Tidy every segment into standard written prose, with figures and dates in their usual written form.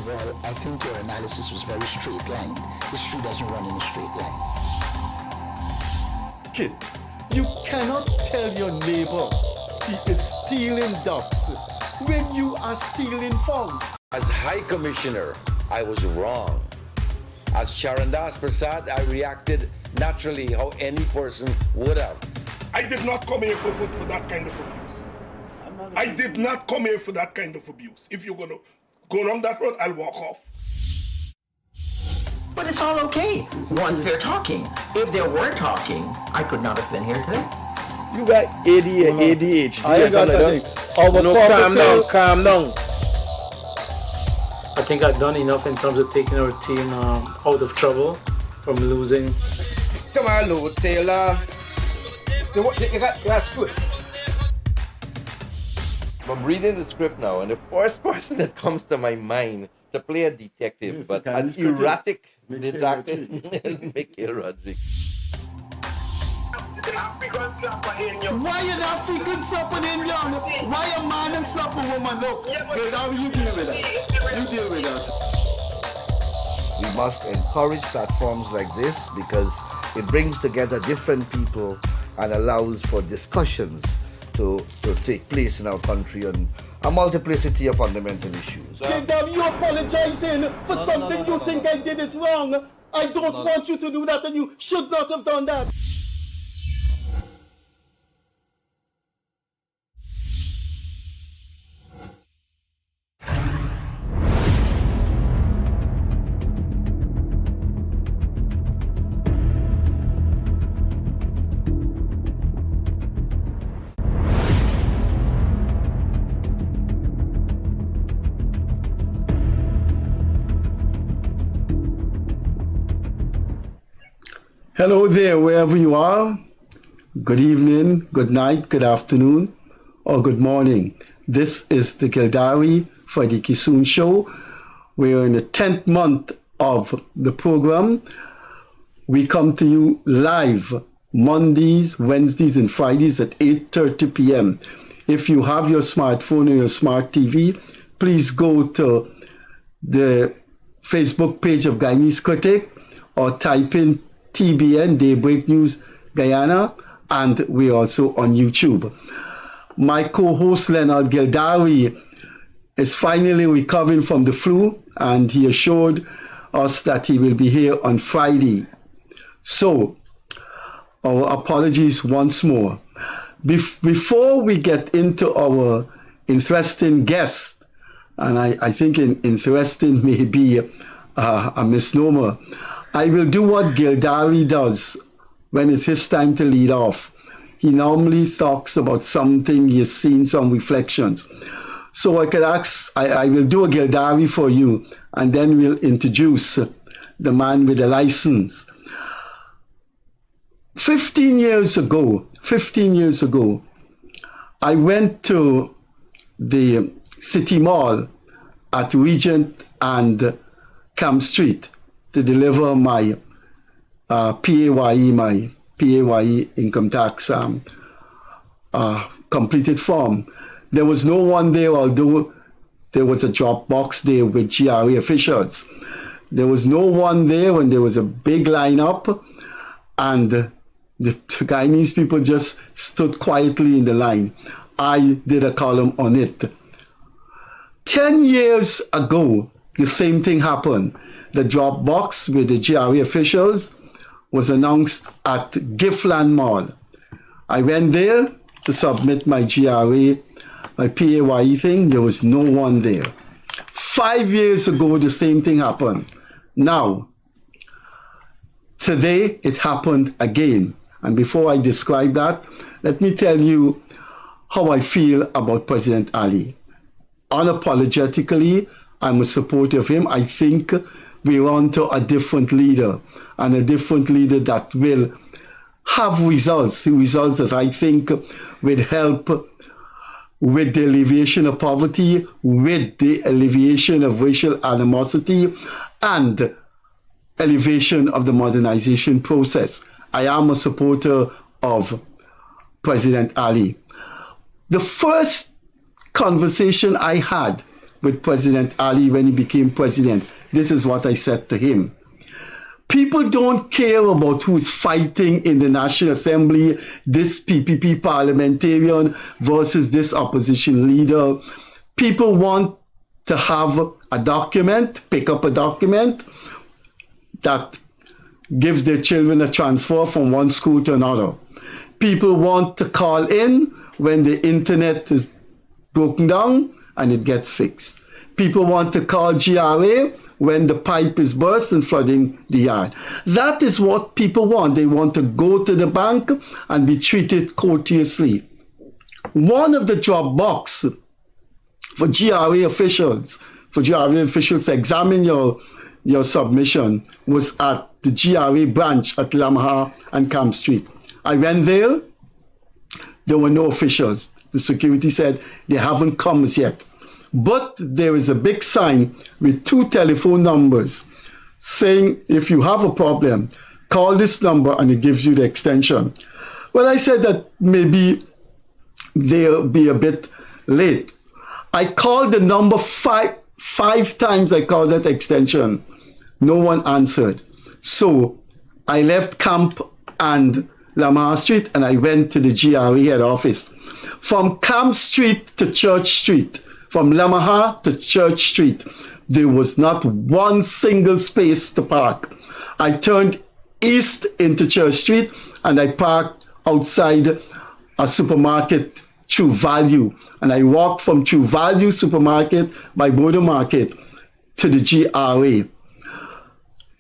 of all, I think your analysis was very straight line. History doesn't run in a straight line. Kid, you cannot tell your neighbor he is stealing ducks when you are stealing fowls. As High Commissioner, I was wrong. As Charandas Prasad, I reacted naturally how any person would have. I did not come here for that kind of abuse. I did not come here for that kind of abuse. If you're going to go down that road, I'll walk off. But it's all okay once they're talking. If they were talking, I could not have been here today. You got ADHD. I got nothing. Calm down. I think I've done enough in terms of taking our team out of trouble from losing. Come on, Lou Taylor. That's good. I'm reading the script now, and the first person that comes to my mind to play a detective, Yes, but the an Guyanese erratic Mikhail detective, Rodriguez. is Mikhail Rodriguez. Why an African slap an Indian? Why a man and slap a woman? No, Gildarie, you deal with that. You deal with that. We must encourage platforms like this because it brings together different people and allows for discussions to take place in our country on a multiplicity of fundamental issues. Gildarie, you apologizing for something you think I did is wrong. I don't want you to do that, and you should not have done that. Hello there, wherever you are. Good evening, good night, good afternoon, or good morning. This is the Gildarie Freddie Kissoon show. We're in the 10th month of the program. We come to you live Mondays, Wednesdays, and Fridays at 8:30 p.m. If you have your smartphone or your smart TV, please go to the Facebook page of Guyanese Critic or type in TBN, Daybreak News Guyana, and we're also on YouTube. My co-host Leonard Gildarie is finally recovering from the flu, and he assured us that he will be here on Friday. So, our apologies once more. Before we get into our interesting guest, and I think interesting may be a misnomer, I will do what Gildarie does when it's his time to lead off. He normally talks about something he has seen, some reflections. So I will do a Gildarie for you, and then we'll introduce the man with the license. 15 years ago, I went to the City Mall at Regent and Camp Street to deliver my PAYE income tax completed form. There was no one there, although there was a drop box there with GRA officials. There was no one there when there was a big lineup, and the Guyanese people just stood quietly in the line. I did a column on it. 10 years ago, the same thing happened. The drop box with the GRA officials was announced at Giftland Mall. I went there to submit my GRA, my PAYE thing. There was no one there. 5 years ago, the same thing happened. Now, today, it happened again. And before I describe that, let me tell you how I feel about President Ali. Unapologetically, I'm a supporter of him. I think we're on to a different leader, and a different leader that will have results that I think will help with the alleviation of poverty, with the alleviation of racial animosity, and elevation of the modernization process. I am a supporter of President Ali. The first conversation I had with President Ali when he became president. This is what I said to him. People don't care about who's fighting in the National Assembly, this PPP parliamentarian versus this opposition leader. People want to have a document, pick up a document that gives their children a transfer from one school to another. People want to call in when the internet is broken down and it gets fixed. People want to call GRA when the pipe is burst and flooding the yard. That is what people want. They want to go to the bank and be treated courteously. One of the drop box for GRA officials to examine your submission was at the GRA branch at Lamaha and Camp Street. I went there. There were no officials. The security said they haven't come as yet. But there is a big sign with 2 telephone numbers saying if you have a problem, call this number and it gives you the extension. Well, I said that maybe they'll be a bit late. I called the number five times. I called that extension. No one answered. So I left Camp and Lamar Street and I went to the GRA head office. From Camp Street to Church Street, from Lamaha to Church Street, there was not one single space to park. I turned east into Church Street and I parked outside a supermarket, True Value. And I walked from True Value supermarket by Border Market to the GRA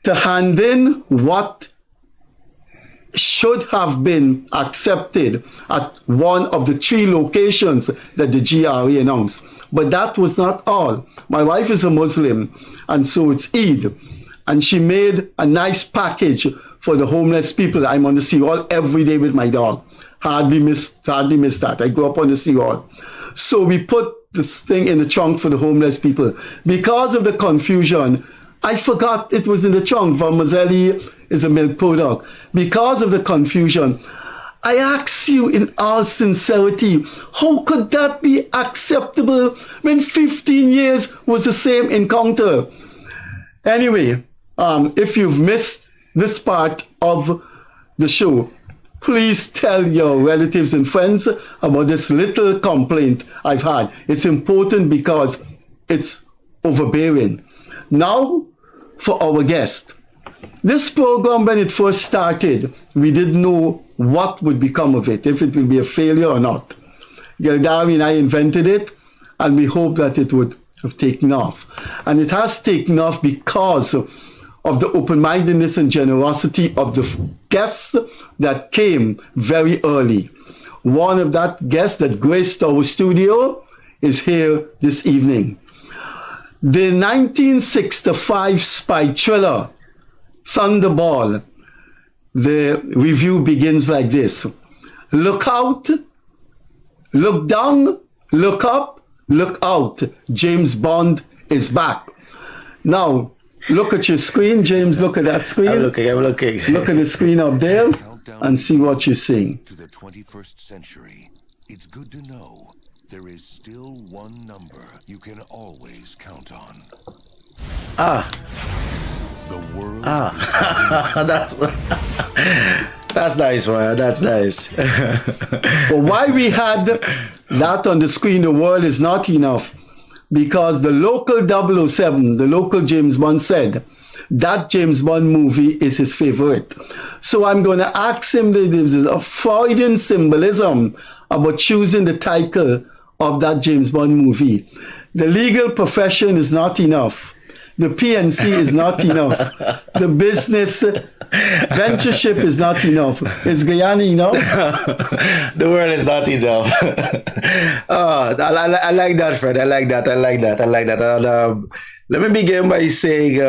to hand in what should have been accepted at one of the 3 locations that the GRA announced. But that was not all. My wife is a Muslim, and so it's Eid. And she made a nice package for the homeless people. I'm on the seawall every day with my dog. Hardly miss that. I go up on the seawall. So we put this thing in the trunk for the homeless people. Because of the confusion, I forgot it was in the trunk. Vermicelli is a milk product. Because of the confusion, I ask you in all sincerity, how could that be acceptable when 15 years was the same encounter? Anyway, if you've missed this part of the show, please tell your relatives and friends about this little complaint I've had. It's important because it's overbearing. Now, for our guest. This program, when it first started, we didn't know what would become of it, if it will be a failure or not. Gildarie and I invented it, and we hope that it would have taken off. And it has taken off because of the open-mindedness and generosity of the guests that came very early. One of that guests that graced our studio is here this evening. The 1965 spy thriller, Thunderball, the review begins like this. Look out, look down, look up, look out. James Bond is back. Now, look at your screen. James, look at that screen. I'm looking. Look at the screen up there and see what you're seeing. To the 21st century, it's good to know there is still one number you can always count on. The world. That's nice, man. That's nice. But why we had that on the screen, the world is not enough. Because the local 007, the local James Bond said, that James Bond movie is his favorite. So I'm going to ask him, there's a Freudian symbolism about choosing the title of that James Bond movie. The legal profession is not enough. The PNC is not enough. The business ventureship is not enough. Is Guyana enough? The world is not enough. I like that, Fred. I like that. And, let me begin by saying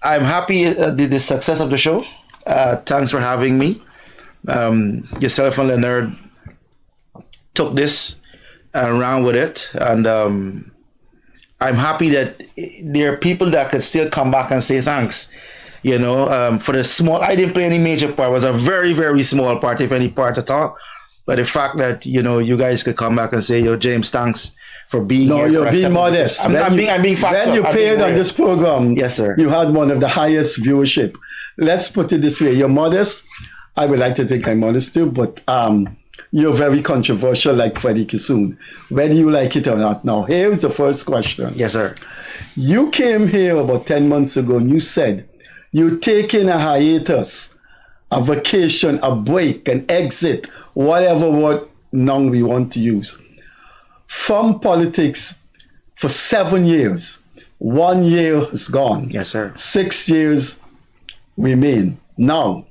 I'm happy at the success of the show. Thanks for having me. Yourself and Leonard took this and ran with it. And I'm happy that there are people that could still come back and say thanks. You know, for the small, I didn't play any major part. It was a very, very small part, if any part at all. But the fact that, you guys could come back and say, yo, James, thanks for being here. No, you're being modest. I'm being factual. When you appeared on this program, yes, sir, you had one of the highest viewership. Let's put it this way. You're modest. I would like to think I'm modest too, but you're very controversial like Freddie Kissoon, whether you like it or not. Now, here's the first question. Yes, sir. You came here about 10 months ago and you said you're taking a hiatus, a vacation, a break, an exit, whatever word now we want to use, from politics for 7 years. 1 year is gone. Yes, sir. 6 years remain. Now,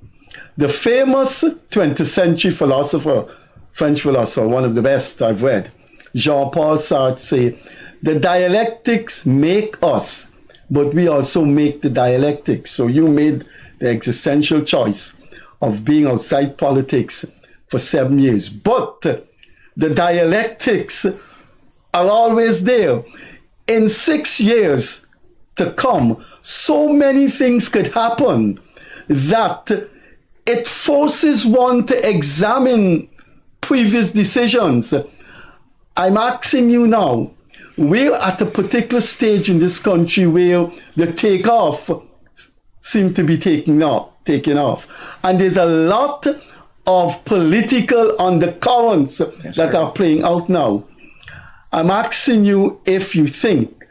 the famous 20th century philosopher, French philosopher, one of the best I've read, Jean-Paul Sartre, say, the dialectics make us, but we also make the dialectics. So you made the existential choice of being outside politics for 7 years. But the dialectics are always there. In 6 years to come, so many things could happen that it forces one to examine previous decisions. I'm asking you now, we're at a particular stage in this country where the takeoff seems to be taking off. And there's a lot of political undercurrents that are playing out now. I'm asking you if you think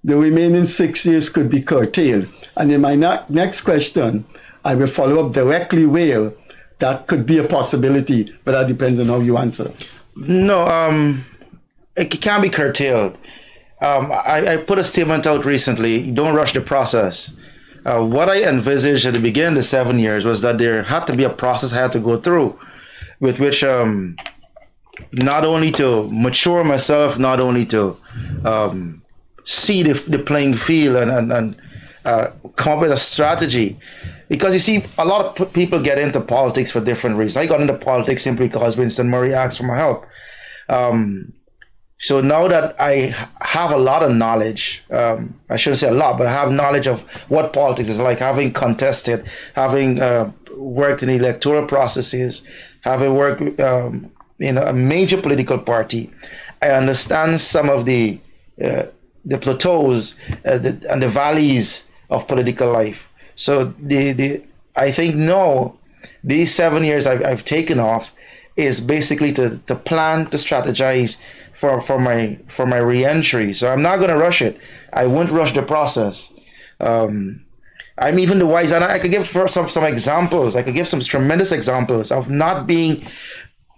the remaining 6 years could be curtailed. And in my next question, I will follow up directly where that could be a possibility, but that depends on how you answer. No, it can't be curtailed. I put a statement out recently, don't rush the process. What I envisaged at the beginning of the 7 years was that there had to be a process I had to go through with which not only to mature myself, not only to see the playing field and come up with a strategy. Because you see, a lot of people get into politics for different reasons. I got into politics simply because Winston Murray asked for my help. So now that I have a lot of knowledge, I shouldn't say a lot, but I have knowledge of what politics is like, having contested, having worked in electoral processes, having worked in a major political party, I understand some of the plateaus and the valleys of political life. So I think no, these 7 years I've taken off is basically to plan, to strategize for my re-entry. So I'm not going to rush it. I won't rush the process. I'm even the wise, and I could give some examples. I could give some tremendous examples of not being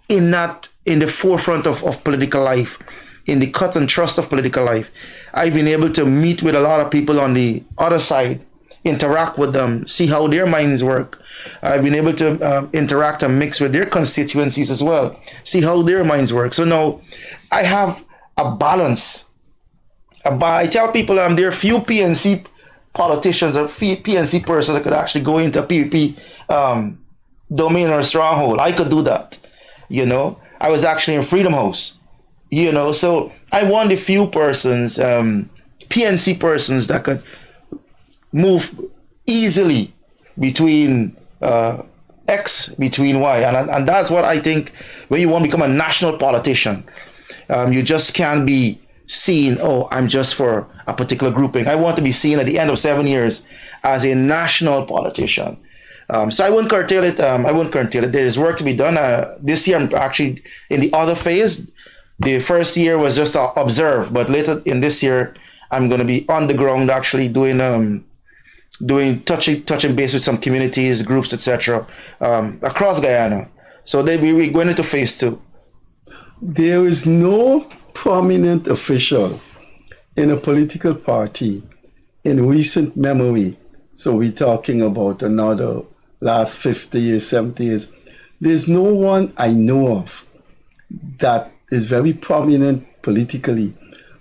in the forefront of political life, in the cut and thrust of political life. I've been able to meet with a lot of people on the other side, interact with them, see how their minds work. I've been able to interact and mix with their constituencies as well, see how their minds work. So now I have a balance. I tell people there are few PNC politicians or PNC persons that could actually go into a PVP domain or stronghold. I could do that. I was actually in Freedom House. So I want the few persons, PNC persons that could move easily between X, between Y. And that's what I think when you want to become a national politician. You just can't be seen, I'm just for a particular grouping. I want to be seen at the end of 7 years as a national politician. So I won't curtail it. There is work to be done. This year I'm actually in the other phase. The first year was just to observe, but later in this year I'm going to be on the ground actually doing touching base with some communities, groups, etc. Across Guyana. So we're going into phase 2. There is no prominent official in a political party in recent memory. So we're talking about another last 50 years, 70 years. There's no one I know of that is very prominent politically.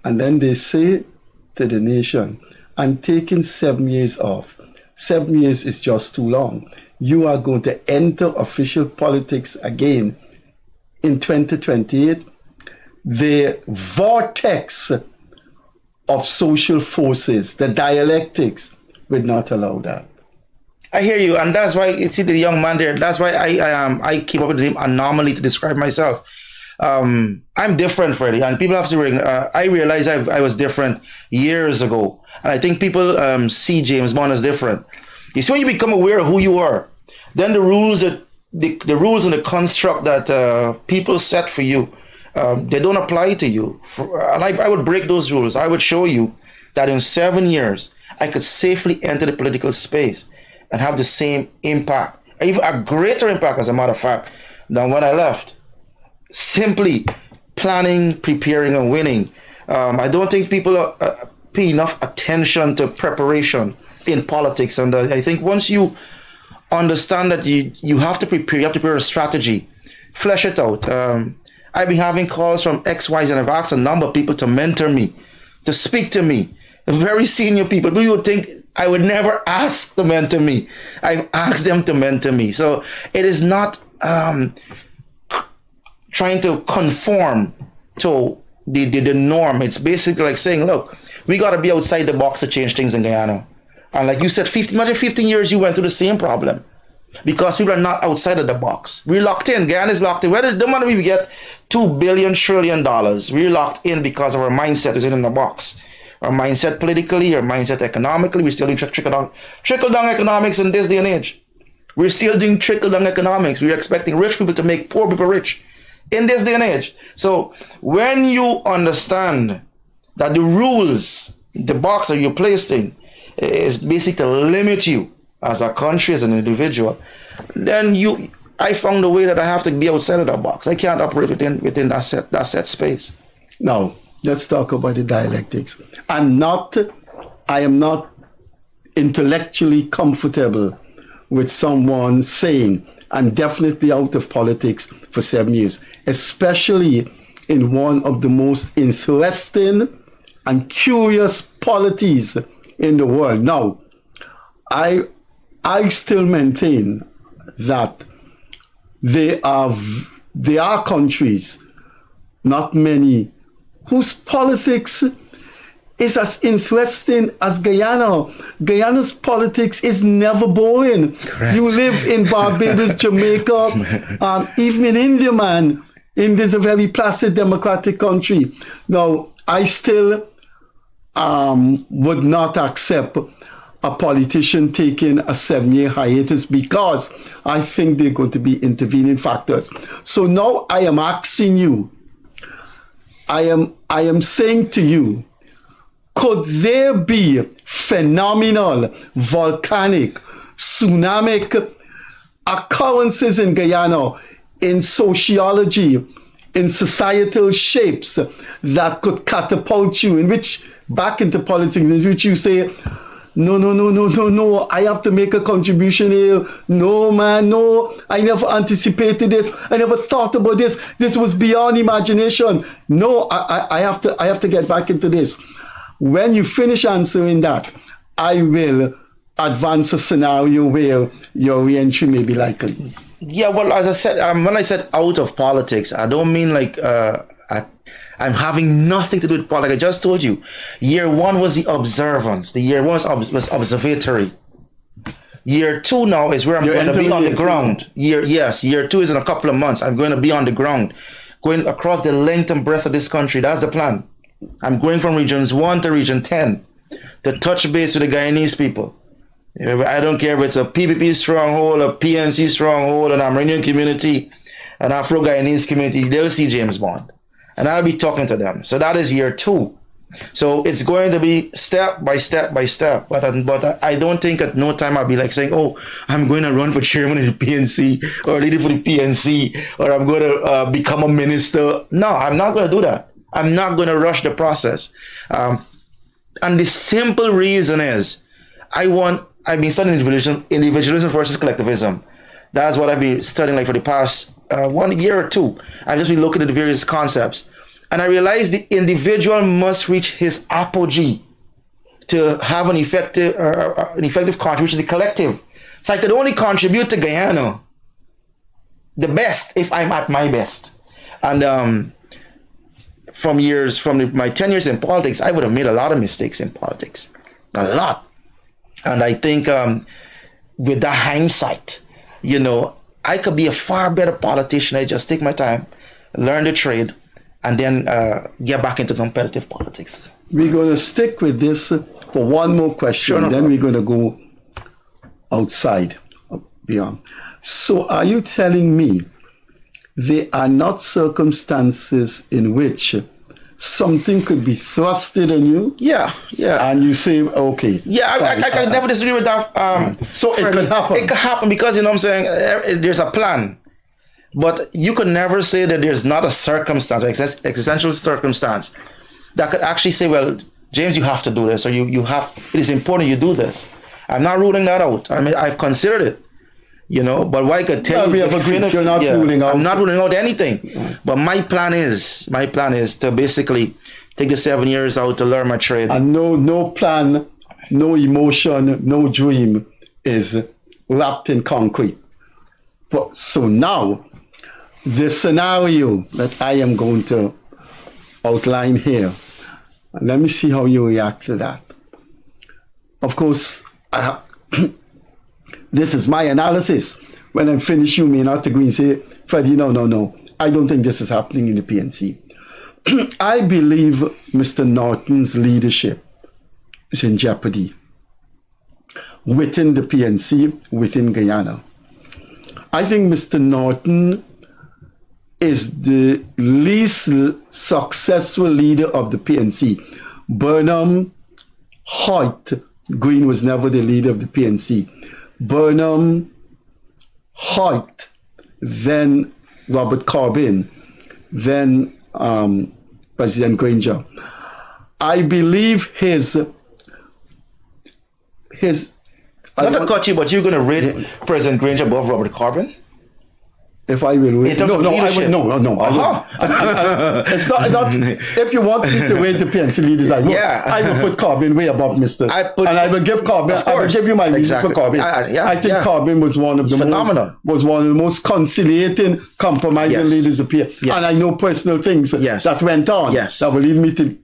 And then they say to the nation, I'm taking 7 years off. 7 years is just too long. You are going to enter official politics again in 2028. The vortex of social forces, the dialectics, would not allow that. I hear you, and that's why you see the young man there. That's why I keep up with the name anomaly to describe myself. I'm different, Freddie, and people have to. I realized I was different years ago, and I think people see James Bond as different. You see, when you become aware of who you are, then the rules and the construct that people set for you, they don't apply to you. And I would break those rules. I would show you that in 7 years, I could safely enter the political space and have the same impact, even a greater impact, as a matter of fact, than when I left. Simply planning, preparing, and winning. I don't think people pay enough attention to preparation in politics. And I think once you understand that you have to prepare, you have to prepare a strategy, flesh it out. I've been having calls from XYZ, and I've asked a number of people to mentor me, to speak to me, very senior people. Do you think I would never ask to mentor me? I've asked them to mentor me. So it is not trying to conform to the norm. It's basically like saying, look, we got to be outside the box to change things in Guyana. And like you said, imagine 15 years you went through the same problem because people are not outside of the box. We're locked in. Guyana is locked in. Whether the money we get, $2 billion trillion, we're locked in because of our mindset is in the box. Our mindset politically, our mindset economically, we're still doing trickle-down economics in this day and age. We're still doing trickle-down economics. We're expecting rich people to make poor people rich in this day and age. So when you understand that the rules, the box that you're placed in, is basically to limit you as a country, as an individual, then I found a way that I have to be outside of that box. I can't operate within that set space. Now, let's talk about the dialectics. I am not intellectually comfortable with someone saying I'm definitely out of politics for 7 years, especially in one of the most interesting and curious polities in the world. Now, I still maintain that there are countries, not many, whose politics is as interesting as Guyana. Guyana's politics is never boring. Correct. You live in Barbados, Jamaica, even in India, man. India is a very placid democratic country. Now, I still would not accept a politician taking a 7-year hiatus because I think they're going to be intervening factors. So now I am asking you, I am saying to you, could there be phenomenal, volcanic, tsunamic occurrences in Guyana, in sociology, in societal shapes that could catapult you back into politics, in which you say, no, I have to make a contribution here. No, man, no, I never anticipated this. I never thought about this. This was beyond imagination. No, I have to get back into this. When you finish answering that, I will advance a scenario where your re-entry may be likely. Yeah, well, as I said, when I said out of politics, I don't mean like I'm having nothing to do with politics. I just told you, year 1 was the observance. The year 1 was observatory. Year 2 now is where I'm going to be on the ground. Year 2 is in a couple of months. I'm going to be on the ground, going across the length and breadth of this country. That's the plan. I'm going from regions 1 to region 10 to touch base with the Guyanese people. I don't care if it's a PPP stronghold, a PNC stronghold, an Amerindian community, an Afro-Guyanese community. They'll see James Bond. And I'll be talking to them. So that is year 2. So it's going to be step by step by step. But I don't think at no time I'll be like saying, oh, I'm going to run for chairman of the PNC or leader for the PNC or I'm going to become a minister. No, I'm not going to do that. I'm not going to rush the process. And the simple reason is I've been studying individualism versus collectivism. That's what I've been studying like for the past 1 year or 2. I've just been looking at the various concepts. And I realized the individual must reach his apogee to have an effective contribution to the collective. So I could only contribute to Guyana the best if I'm at my best. And from my 10 years in politics, I would have made a lot of mistakes in politics. A lot. And I think with that hindsight, you know, I could be a far better politician. I just take my time, learn the trade, and then get back into competitive politics. We're going to stick with this for one more question, Sure, no then we're going to go outside, beyond. So are you telling me there are not circumstances in which something could be thrusted on you? Yeah. And you say, okay. Yeah, I can never disagree with that. So it could happen. It could happen because, you know what I'm saying, there's a plan. But you could never say that there's not a circumstance, existential circumstance, that could actually say, well, James, you have to do this, or it is important you do this. I'm not ruling that out. I mean, I've considered it, you know, but what I could tell you, you're not ruling out. I'm not ruling out anything. But my plan is to basically take the 7 years out to learn my trade. And no plan, no emotion, no dream is wrapped in concrete. But so now, the scenario that I am going to outline here, let me see how you react to that. Of course, this is my analysis. When I'm finished, you may not agree and say, Freddie, no. I don't think this is happening in the PNC. I believe Mr. Norton's leadership is in jeopardy within the PNC, within Guyana. I think Mr. Norton is the least successful leader of the PNC. Burnham, Hoyt, Green was never the leader of the PNC. Burnham, Hoyt, then Robert Corbin, then President Granger. I believe his Not to cut you, but you're going to rate President Granger above Robert Corbin? If I will rate, no, it's not. If you want me to rate the PNC leaders, I will put Corbin way above Mr. I will give Corbin. I will give you my reason for Corbin. I think Corbin was one of the most conciliating, compromising leaders of PNC. And I know personal things that went on that will lead me to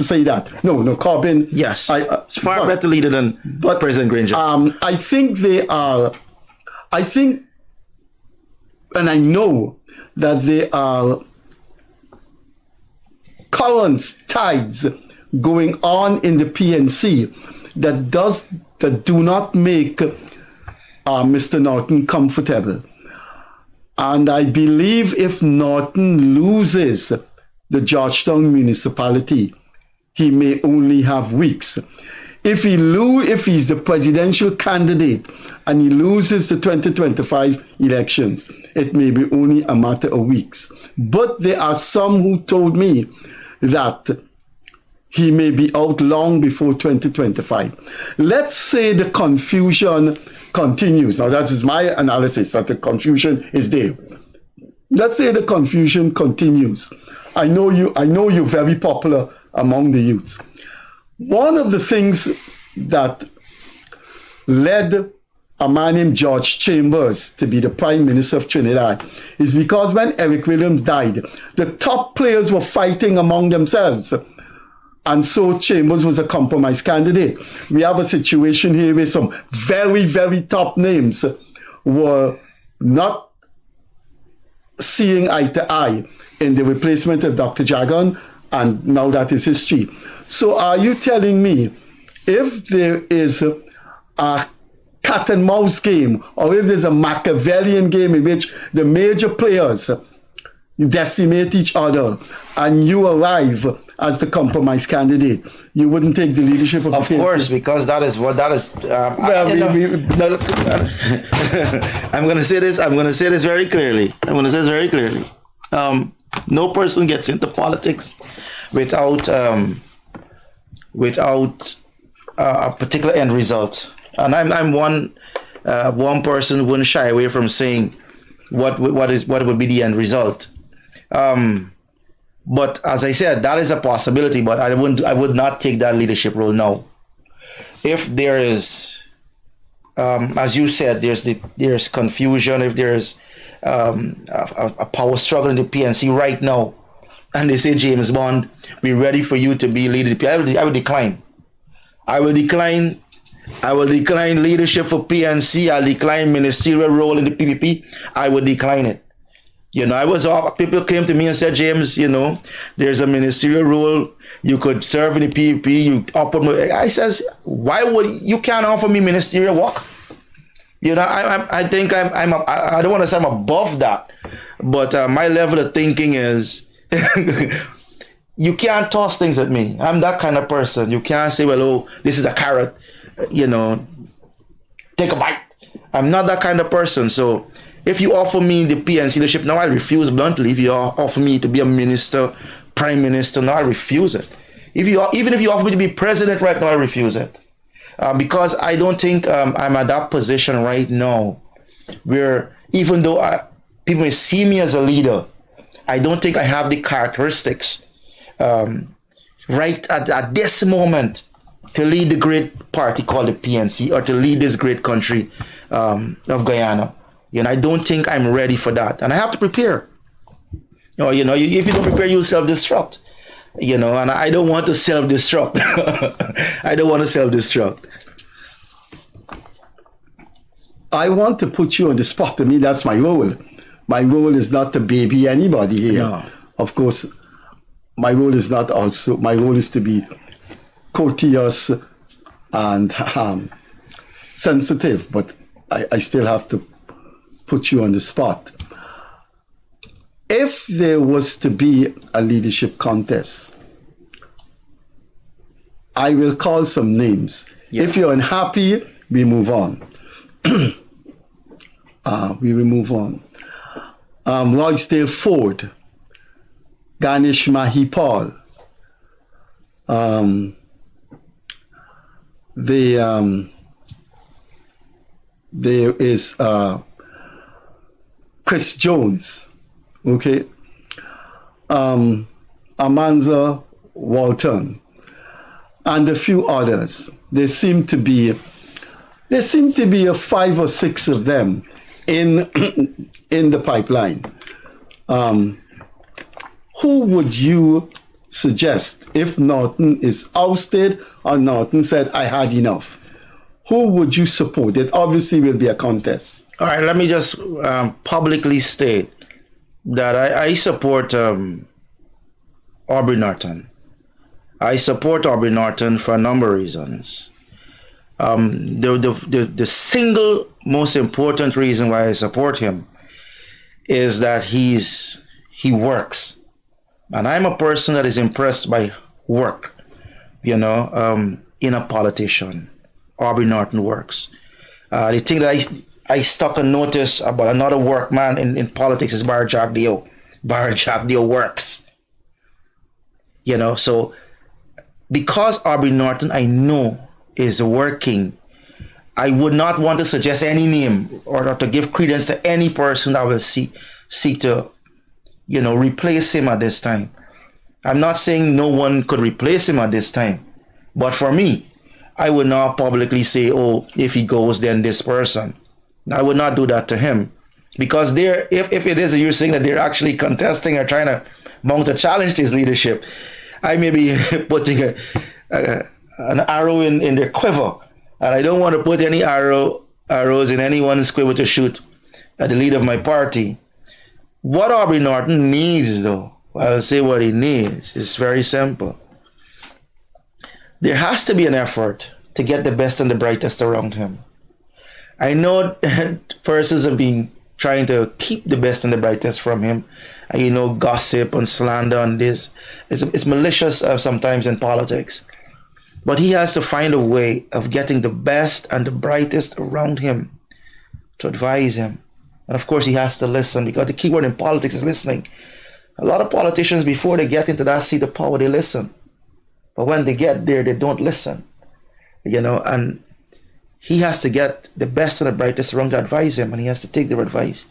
say that. No, Corbin. Yes, it's far better leader than President Granger. I think they are. I think. And I know that there are currents, tides going on in the PNC that do not make Mr. Norton comfortable. And I believe if Norton loses the Georgetown municipality, he may only have weeks. If he's the presidential candidate and he loses the 2025 elections, it may be only a matter of weeks. But there are some who told me that he may be out long before 2025. Let's say the confusion continues. Now, that is my analysis, that the confusion is there. Let's say the confusion continues. I know you're very popular among the youths. One of the things that led a man named George Chambers to be the Prime Minister of Trinidad is because when Eric Williams died, the top players were fighting among themselves. And so Chambers was a compromise candidate. We have a situation here where some very, very top names were not seeing eye to eye in the replacement of Dr. Jagan, and now that is history. So are you telling me if there is a cat and mouse game, or if there's a Machiavellian game in which the major players decimate each other and you arrive as the compromise candidate, you wouldn't take the leadership of the PNC? Of course, because that is I'm going to say this very clearly. No person gets into politics without a particular end result. And I'm one person who wouldn't shy away from saying what would be the end result. But as I said, that is a possibility, but I would not take that leadership role now. If there is, as you said, there's confusion, if there's a power struggle in the PNC right now, and they say, James Bond, we're ready for you to be leader of the PNC, I would decline. I will decline I will decline leadership for PNC. I'll decline ministerial role in the PPP. I would decline it. You know, I was off. People came to me and said, James, you know, there's a ministerial role. You could serve in the PPP. You offer me. I says, why would you can't offer me ministerial work? You know, I think I don't want to say I'm above that, but my level of thinking is. You can't toss things at me. I'm that kind of person. You can't say, well, oh, this is a carrot, you know, take a bite. I'm not that kind of person. So if you offer me the PNC leadership, now I refuse bluntly. If you offer me to be a minister, prime minister, now I refuse it. Even if you offer me to be president right now, I refuse it. Because I don't think I'm at that position right now where even though people may see me as a leader, I don't think I have the characteristics right at this moment to lead the great party called the PNC or to lead this great country of Guyana. You know, I don't think I'm ready for that, and I have to prepare. Or, you know, if you don't prepare, you self-destruct. You know, and I don't want to self-destruct. I don't want to self-destruct. I want to put you on the spot. To me, that's my role. My role is not to baby anybody here. No. Of course, my role is not also. My role is to be courteous and sensitive, but I still have to put you on the spot. If there was to be a leadership contest, I will call some names. Yeah. If you're unhappy, we move on. We will move on. Roysdale Ford, Ganesh Mahipal, there is Chris Jones, okay, Amanza Walton, and a few others. There seem to be a 5 or 6 of them in the pipeline. Who would you suggest if Norton is ousted or Norton said, I had enough? Who would you support? It obviously will be a contest. All right, let me just publicly state that I support Aubrey Norton. I support Aubrey Norton for a number of reasons. The single most important reason why I support him is that he works. And I'm a person that is impressed by work, you know, in a politician. Aubrey Norton works. The thing that I stuck a notice about another workman in politics is Barra Jack Dio. Barra Jack Dio works. You know, so because Aubrey Norton I know is working, I would not want to suggest any name or to give credence to any person that will seek to, you know, replace him at this time. I'm not saying no one could replace him at this time, but for me, I would not publicly say, oh, if he goes, then this person. I would not do that to him, because if it is you're saying that they're actually contesting or trying to mount a challenge to his leadership, I may be putting an arrow in their quiver, and I don't want to put any arrows in anyone's quiver to shoot at the leader of my party. What Aubrey Norton needs, though, I'll say what he needs. It's very simple. There has to be an effort to get the best and the brightest around him. I know persons have been trying to keep the best and the brightest from him. And, you know, gossip and slander and this. It's malicious sometimes in politics. But he has to find a way of getting the best and the brightest around him to advise him. And of course, he has to listen, because the key word in politics is listening. A lot of politicians, before they get into that seat of power, they listen. But when they get there, they don't listen. You know, and he has to get the best and the brightest around to advise him, and he has to take their advice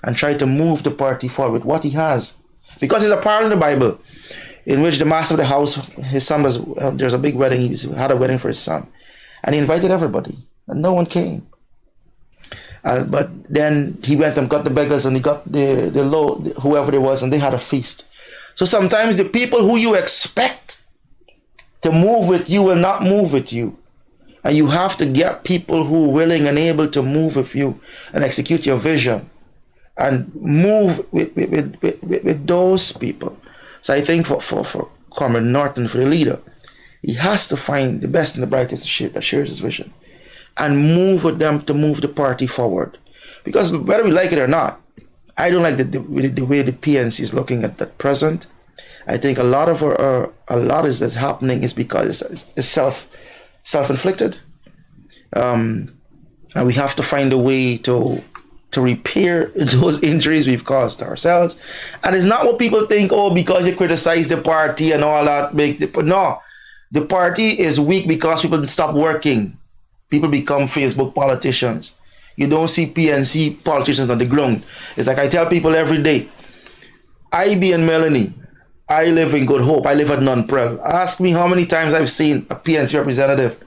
and try to move the party forward with what he has. Because there's a part in the Bible in which the master of the house, his son there's a big wedding, he had a wedding for his son. And he invited everybody, and no one came. But then he went and got the beggars, and he got the low, whoever there was, and they had a feast. So sometimes the people who you expect to move with you will not move with you. And you have to get people who are willing and able to move with you and execute your vision and move with those people. So I think for Comrade Norton, for the leader, he has to find the best and the brightest that shares his vision and move with them to move the party forward. Because whether we like it or not, I don't like the way the PNC is looking at the present. I think a lot of that's happening is because it's self-inflicted, and we have to find a way to repair those injuries we've caused ourselves. And it's not what people think. Oh, because you criticize the party and all that. No, the party is weak because people stop working. People become Facebook politicians. You don't see PNC politicians on the ground. It's like I tell people every day, IB and Melanie, I live in Good Hope. I live at Nunprel. Ask me how many times I've seen a PNC representative.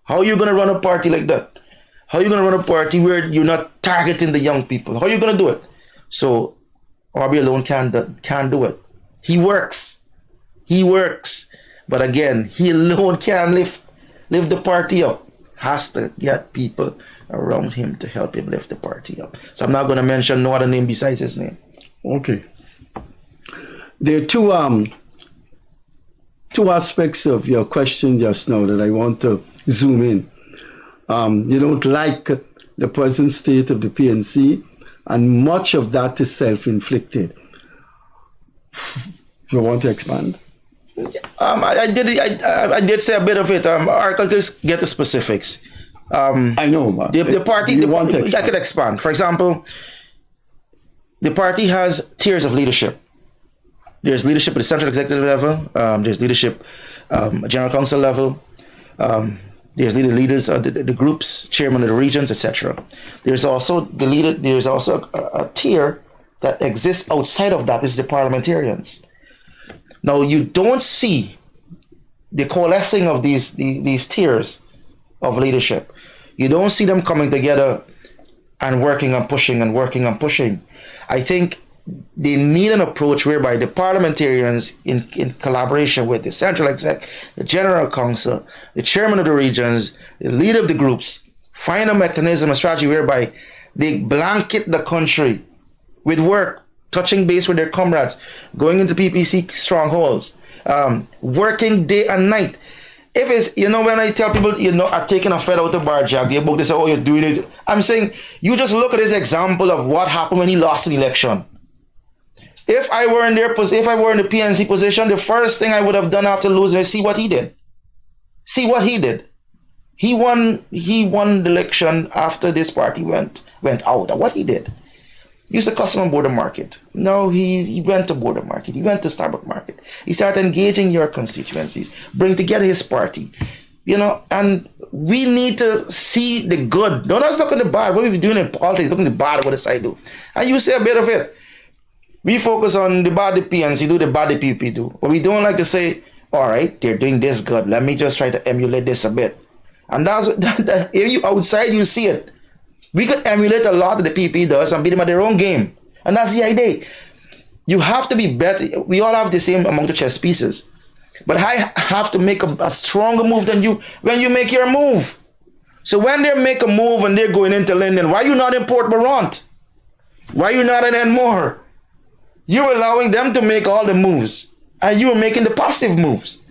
How are you going to run a party like that? How are you going to run a party where you're not targeting the young people? How are you going to do it? So RB alone can't do it. He works. But again, he alone can't lift the party up. Has to get people around him to help him lift the party up. So I'm not going to mention no other name besides his name. Okay. There are two aspects of your question just now that I want to zoom in. You don't like the present state of the PNC, and much of that is self-inflicted. You want to expand? I did say a bit of it. I could just get the specifics. I know. The party, I could expand. For example, the party has tiers of leadership. There's leadership at the central executive level. There's leadership at general council level. There's leaders of the groups, chairman of the regions, etc. There's also a tier that exists outside of that, which is the parliamentarians. Now you don't see the coalescing of these tiers of leadership. You don't see them coming together and working on pushing. I think they need an approach whereby the parliamentarians, in collaboration with the central exec, the general council, the chairman of the regions, the leader of the groups, find a mechanism, a strategy whereby they blanket the country with work, touching base with their comrades, going into PPC strongholds, working day and night. If it's, when I tell people, are taking a fed out of bar jack, they say, oh, you're doing it. I'm saying, you just look at this example of what happened when he lost an election. If I were in the PNC position, the first thing I would have done after losing is see what he did. He won the election after this party went out. And what he did, used to custom border market. No, he went to border market. He went to Starbucks market. He started engaging your constituencies, bring together his party. And we need to see the good. Don't let's look at the bad. What we be doing in politics, looking at the bad, what the side do. And you say a bit of it. We focus on the bad the PNC do, the bad the PP do. But we don't like to say, all right, they're doing this good. Let me just try to emulate this a bit. And that's if you outside, you see it. We could emulate a lot of the PP does and beat them at their own game. And that's the idea. You have to be better. We all have the same amount of chess pieces. But I have to make a stronger move than you when you make your move. So when they make a move and they're going into London, why are you not in Port Morant? Why are you not in Enmore? You're allowing them to make all the moves. And you're making the passive moves.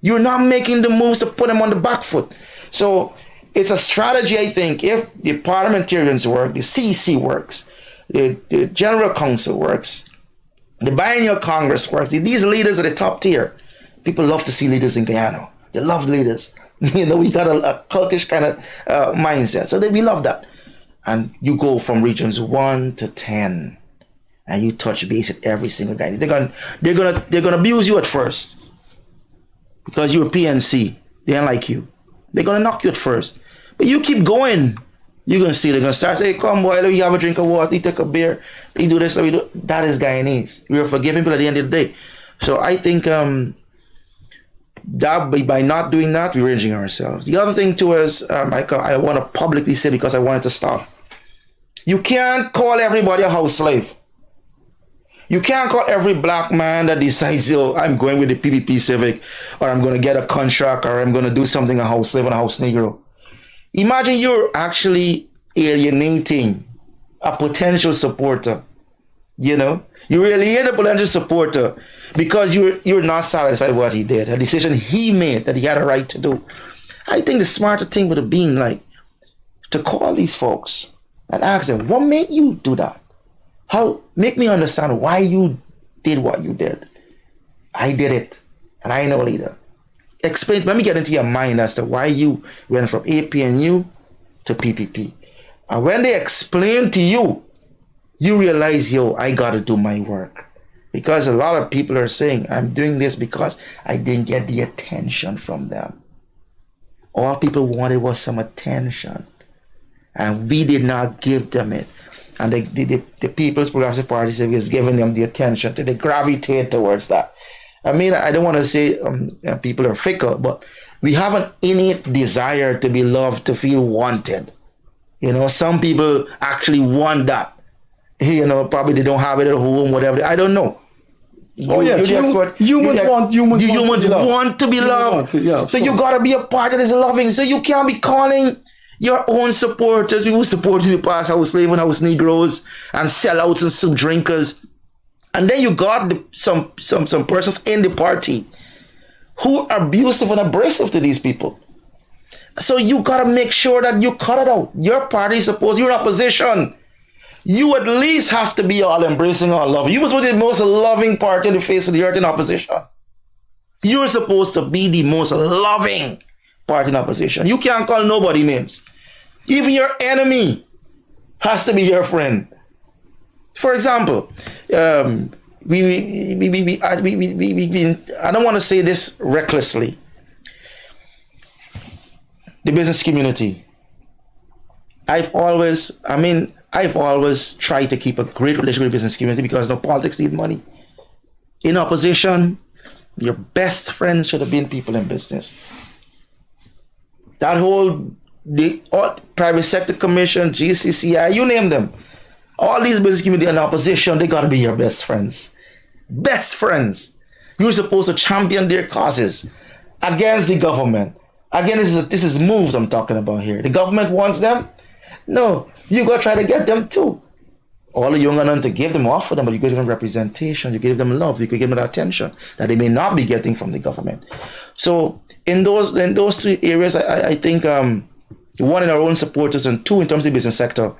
You're not making the moves to put them on the back foot. So it's a strategy, I think, if the parliamentarians work, the CEC works, the General Council works, the Biennial Congress works. These leaders are the top tier. People love to see leaders in Guyana. They love leaders. We got a cultish kind of mindset. So we love that. And you go from regions 1 to 10, and you touch base with every single guy. They're gonna abuse you at first because you're PNC. They don't like you. They're gonna knock you at first. But you keep going, you're going to see they're going to start saying, come boy, let me have a drink of water, you take a beer, you do this, we do. That is Guyanese. We are forgiving people at the end of the day. So I think that by not doing that, we're injuring ourselves. The other thing too is, I want to publicly say, because I want it to stop. You can't call everybody a house slave. You can't call every black man that decides, oh, I'm going with the PPP Civic, or I'm going to get a contract, or I'm going to do something, a house slave and a house negro. Imagine you're actually alienating a potential supporter. You know, you alienate a potential supporter because you're not satisfied with what he did, a decision he made that he had a right to do. I think the smarter thing would have been like to call these folks and ask them, what made you do that? How make me understand why you did what you did. I did it, and I know leader. Explain. Let me get into your mind as to why you went from APNU to PPP. And when they explain to you, you realize, yo, I got to do my work. Because a lot of people are saying, I'm doing this because I didn't get the attention from them. All people wanted was some attention, and we did not give them it. And the People's Progressive Party is giving them the attention, they gravitate towards that. I mean, I don't want to say people are fickle, but we have an innate desire to be loved, to feel wanted. You know, some people actually want that. You know, probably they don't have it at home, whatever. I don't know. Humans want to be loved. So you gotta be a part of this loving. So you can't be calling your own supporters, people who supported you in the past, house slave and house Negroes and sellouts and soup drinkers. And then you got some persons in the party who are abusive and abrasive to these people. So you gotta make sure that you cut it out. Your party is supposed, you're in opposition. You at least have to be all embracing, all loving. You must be the most loving party in the face of the earth in opposition. You're supposed to be the most loving party in opposition. You can't call nobody names. Even your enemy has to be your friend. For example, I don't want to say this recklessly. The business community. I've always tried to keep a great relationship with the business community because no politics need money. In opposition, your best friends should have been people in business. That whole private sector commission, GCCI, you name them. All these business community in opposition, they gotta be your best friends. Best friends. You're supposed to champion their causes against the government. Again, this is moves I'm talking about here. The government wants them. No, you gotta try to get them too. All the young and to give them, offer them, but you give them representation, you give them love, you could give them attention that they may not be getting from the government. So in those two areas, I think one in our own supporters and two in terms of the business sector,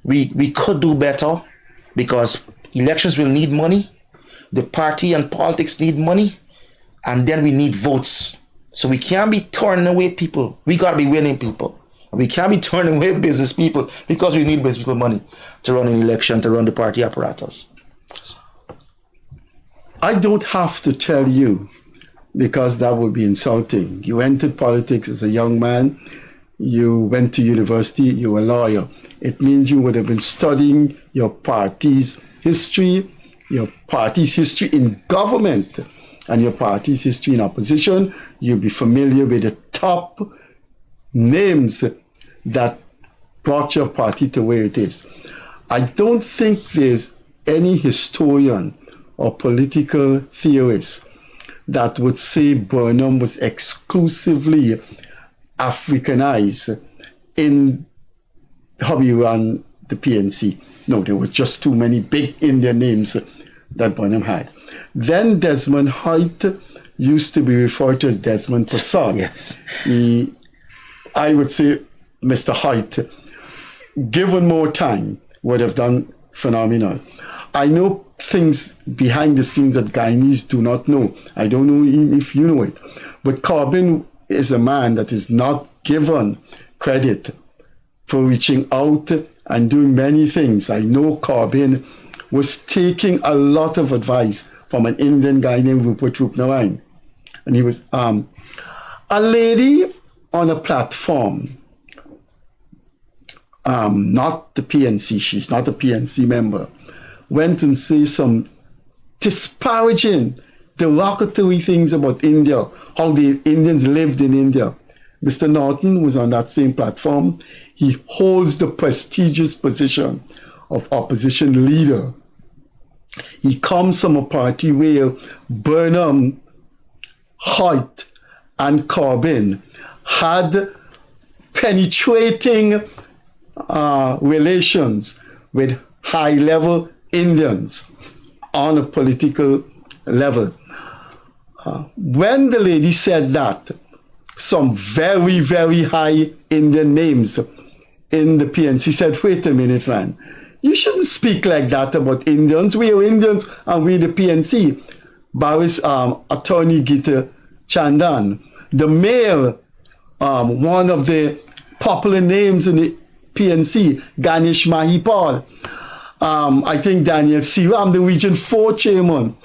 we could do better because elections will need money, the party and politics need money, and then we need votes. So we can't be turning away people. We gotta be winning people. We can't be turning away business people because we need business people money to run an election, to run the party apparatus. I don't have to tell you because that would be insulting. You entered politics as a young man. You went to university. You were a lawyer. It means you would have been studying your party's history in government, and your party's history in opposition. You'll be familiar with the top names that brought your party to where it is. I don't think there's any historian or political theorist that would say Burnham was exclusively Africanized in how we ran the PNC. No, there were just too many big Indian names that Burnham had. Then Desmond Hoyt used to be referred to as Desmond Prasad. Yes. I would say Mr. Hoyt, given more time, would have done phenomenal. I know things behind the scenes that Guyanese do not know. I don't know if you know it. But Corbyn is a man that is not given credit for reaching out and doing many things. I know Corbyn was taking a lot of advice from an Indian guy named Rupert Rupnarayan. And he was a lady on a platform, not the PNC, she's not a PNC member, went and said some disparaging, derogatory things about India, how the Indians lived in India. Mr. Norton was on that same platform. He holds the prestigious position of opposition leader. he comes from a party where Burnham, Hoyt, and Corbyn had penetrating relations with high-level Indians on a political level. When the lady said that, some very, very high Indian names in the PNC said, wait a minute, man. You shouldn't speak like that about Indians. We are Indians and we the PNC. Barris Attorney Gita Chandan, the mayor, one of the popular names in the PNC, Ganesh Mahipal. I think Daniel Siram, the Region 4 chairman.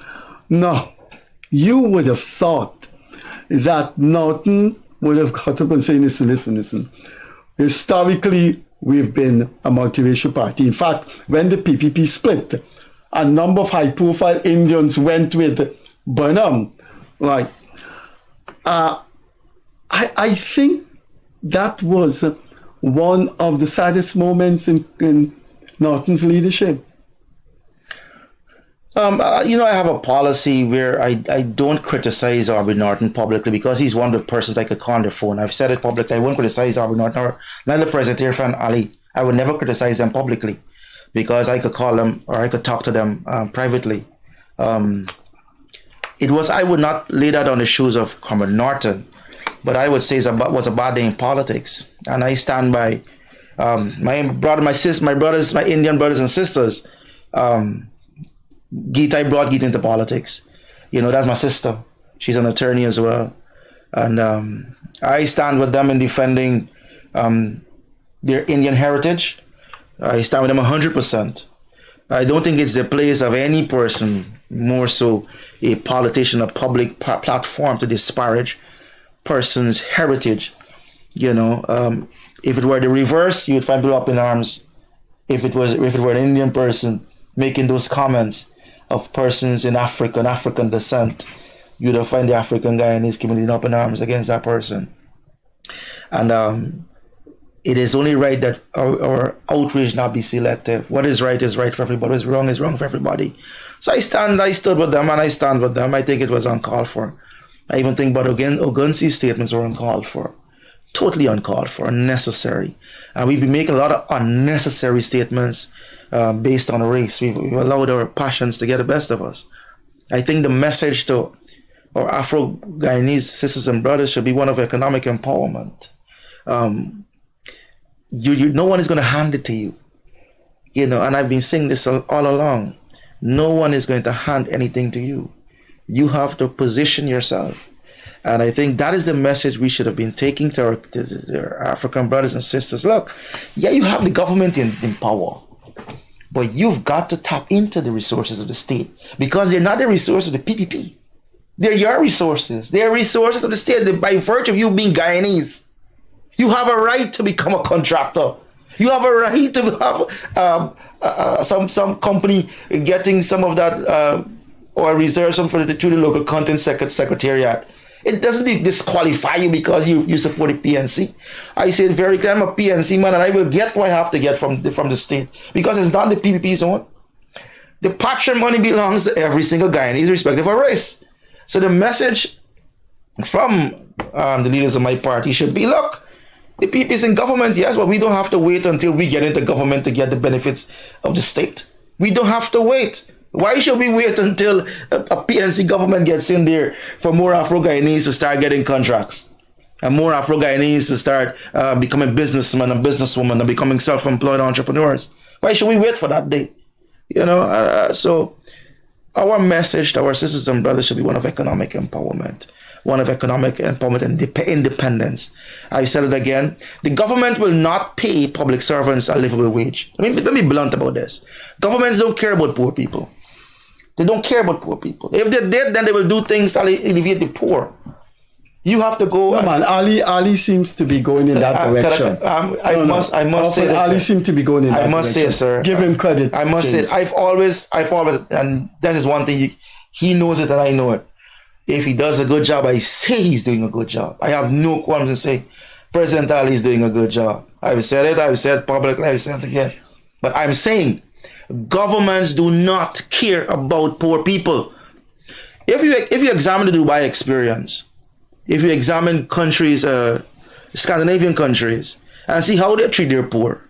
No, you would have thought that Norton would have got up and say, listen. Historically, we've been a multiracial party. In fact, when the PPP split, a number of high-profile Indians went with Burnham. Right. I think that was one of the saddest moments in Norton's leadership. I have a policy where I don't criticize Aubrey Norton publicly because he's one of the persons I could call on the phone. I've said it publicly. I won't criticize Aubrey Norton or neither President Irfan Ali. I would never criticize them publicly because I could call them or I could talk to them privately. I would not lay that on the shoes of Comrade Norton, but I would say it was a bad day in politics. And I stand by my Indian brothers and sisters. I brought Geeta into politics. That's my sister. She's an attorney as well. And I stand with them in defending their Indian heritage. I stand with them 100%. I don't think it's the place of any person, more so a politician, a public platform to disparage person's heritage. If it were the reverse, you would find people up in arms. If it were an Indian person making those comments of persons in African descent, you'd find the African Guyanese community up in arms against that person. And it is only right that our outrage not be selective. What is right for everybody. What is wrong for everybody. So I stood with them and I stand with them. I think it was uncalled for. I even think Ogunsi's statements were uncalled for. Totally uncalled for, unnecessary. And we've been making a lot of unnecessary statements based on race. We've allowed our passions to get the best of us. I think the message to our Afro-Guyanese sisters and brothers should be one of economic empowerment. No one is going to hand it to you. And I've been saying this all along. No one is going to hand anything to you. You have to position yourself. And I think that is the message we should have been taking to our African brothers and sisters. Look, yeah, you have the government in power, but you've got to tap into the resources of the state because they're not the resources of the PPP. They're your resources. They're resources of the state by virtue of you being Guyanese. You have a right to become a contractor. You have a right to have some company getting some of that or reserve some through the local content secretariat. It doesn't disqualify you because you support the PNC. I said very clear, I'm a PNC man and I will get what I have to get from the state because it's not the PPP's own. The patrimony belongs to every single Guyanese irrespective of race. So the message from the leaders of my party should be, look, the PPP is in government, yes, but we don't have to wait until we get into government to get the benefits of the state. We don't have to wait. Why should we wait until a PNC government gets in there for more Afro-Guyanese to start getting contracts and more Afro-Guyanese to start becoming businessmen and businesswomen and becoming self-employed entrepreneurs? Why should we wait for that day? So our message to our sisters and brothers should be one of economic empowerment, and independence. I said it again. The government will not pay public servants a livable wage. Let me be blunt about this. Governments don't care about poor people. They don't care about poor people. If they did, then they will do things to alleviate the poor. You have to go. No, man, Ali seems to be going in that direction. I must say this. Ali seems to be going in that direction. I must say, sir. Give him credit. I must say, I've always, and that is one thing, he knows it and I know it. If he does a good job, I say he's doing a good job. I have no qualms in saying President Ali is doing a good job. I've said it publicly, I've said it again. But I'm saying Governments do not care about poor people. If you examine the Dubai experience, if you examine countries, Scandinavian countries, and see how they treat their poor,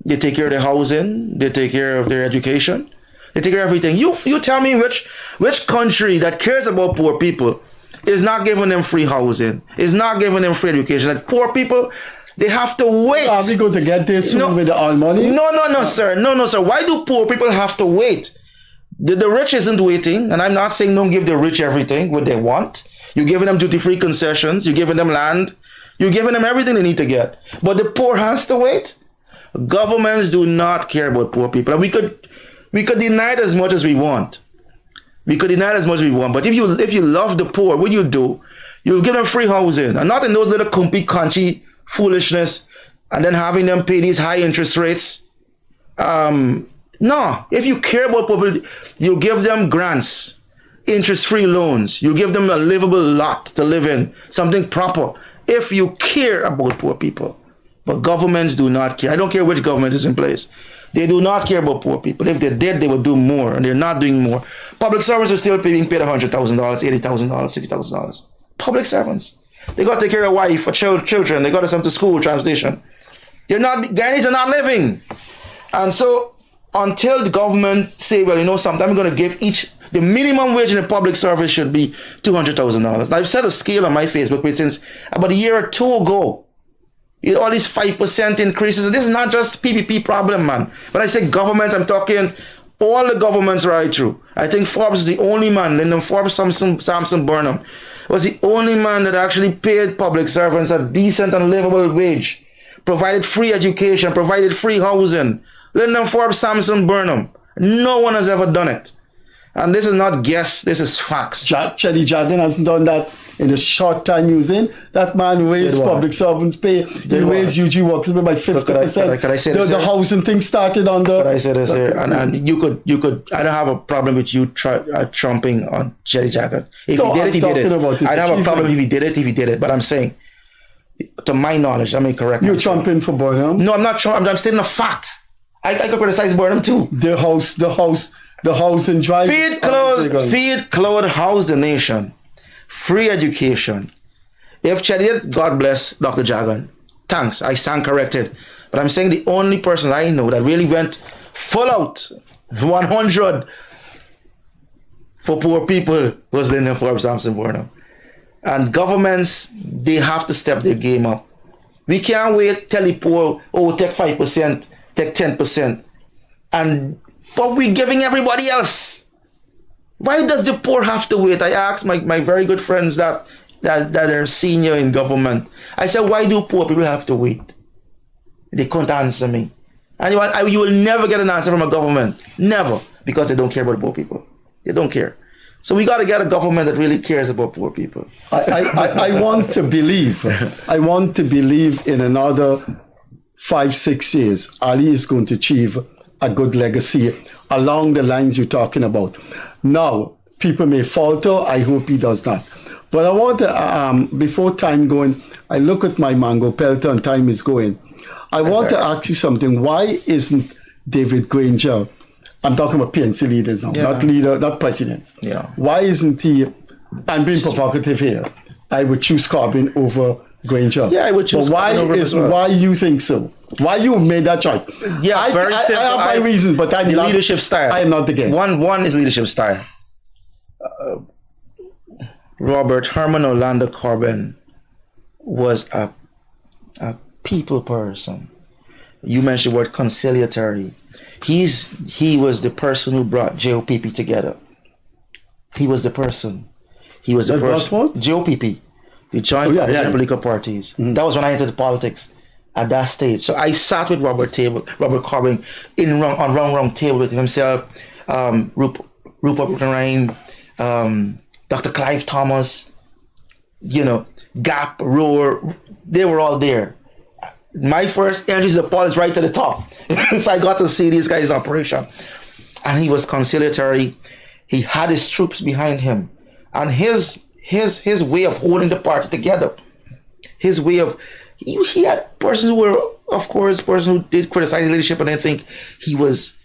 they take care of their housing, they take care of their education, they take care of everything. You tell me which country that cares about poor people is not giving them free housing, is not giving them free education. Like poor people, they have to wait. Are we going to get this soon with all money? No, sir. No, sir. Why do poor people have to wait? The rich isn't waiting, and I'm not saying don't give the rich everything what they want. You're giving them duty-free concessions. You're giving them land. You're giving them everything they need to get. But the poor has to wait. Governments do not care about poor people. And we could deny it as much as we want. We could deny it as much as we want. But if you love the poor, what you give them free housing, and not in those little compy foolishness, and then having them pay these high interest rates. No, if you care about people, you give them grants, interest-free loans. You give them a livable lot to live in, something proper. If you care about poor people. But governments do not care. I don't care which government is in place. They do not care about poor people. If they did, they would do more, and they're not doing more. Public servants are still being paid $100,000, $80,000, $60,000. Public servants. They got to take care of a wife, children. They got to send them to school, transportation. Guyanese are not living. And so until the government say, well, you know something, I'm going to give the minimum wage in the public service should be $200,000. I've set a scale on my Facebook page since about a year or two ago. All these 5% increases. And this is not just PPP problem, man. When I say governments, I'm talking all the governments right through. I think Forbes is the only man, Lyndon Forbes, Samson Burnham, was the only man that actually paid public servants a decent and livable wage, provided free education, provided free housing. Lyndon Forbes, Samson Burnham. No one has ever done it. And this is not guess, this is facts. Chelly Jardin hasn't done that in the short time he was in. That man raised public servants' pay. He raised UG workers by 50%. Could I say this the housing thing started on the... Could I say this here? And you could, I don't have a problem with you trumping on Chelly Jardin. If he did it, he did it. I don't have a problem if he did it. But I'm saying, to my knowledge, I may correct You're trumping for Burnham? No, I'm not trumping. I'm stating a fact. I could criticize Burnham too. The house and drive. Feed, clothe, house the nation. Free education. If Chelly, God bless Dr. Jagan. Thanks, I stand corrected. But I'm saying the only person I know that really went full out, 100 for poor people was Lyndon Forbes, Samson Burnham. And governments, they have to step their game up. We can't wait till the poor, take 5%, take 10%. But we're giving everybody else. Why does the poor have to wait? I asked my very good friends that are senior in government. I said, why do poor people have to wait? They couldn't answer me. And you will never get an answer from a government. Never. Because they don't care about poor people. They don't care. So we got to get a government that really cares about poor people. I want to believe. I want to believe in another 5-6 years, Ali is going to achieve a good legacy along the lines you're talking about. Now, people may falter. I hope he does not. But I want to, before time going, I look at my mango pelter and time is going. I want to ask you something. Why isn't David Granger, I'm talking about PNC leaders now, not presidents. Yeah. Why isn't he, I'm being provocative here, I would choose Corbyn over Granger. Yeah, I would choose Corbyn over as well. Why you think so? Why you made that choice? Yeah, I have my reasons, but I'm not, leadership style. I am not the guest. One is leadership style. Robert Herman Orlando Corbyn was a people person. You mentioned the word conciliatory. He was the person who brought JOPP together. He was the person. He was the person. JOPP, the Joint Political Parties. Mm-hmm. That was when I entered politics at that stage. So I sat with Robert Corbyn on wrong table with himself, Rupert Ryan, Dr. Clive Thomas, Gap, Roar, they were all there. My first entry to the poll is right to the top. So I got to see these guys in operation. And he was conciliatory. He had his troops behind him. And his way of holding the party together, his way of, he had persons who were, of course, persons who did criticize leadership, and I think he was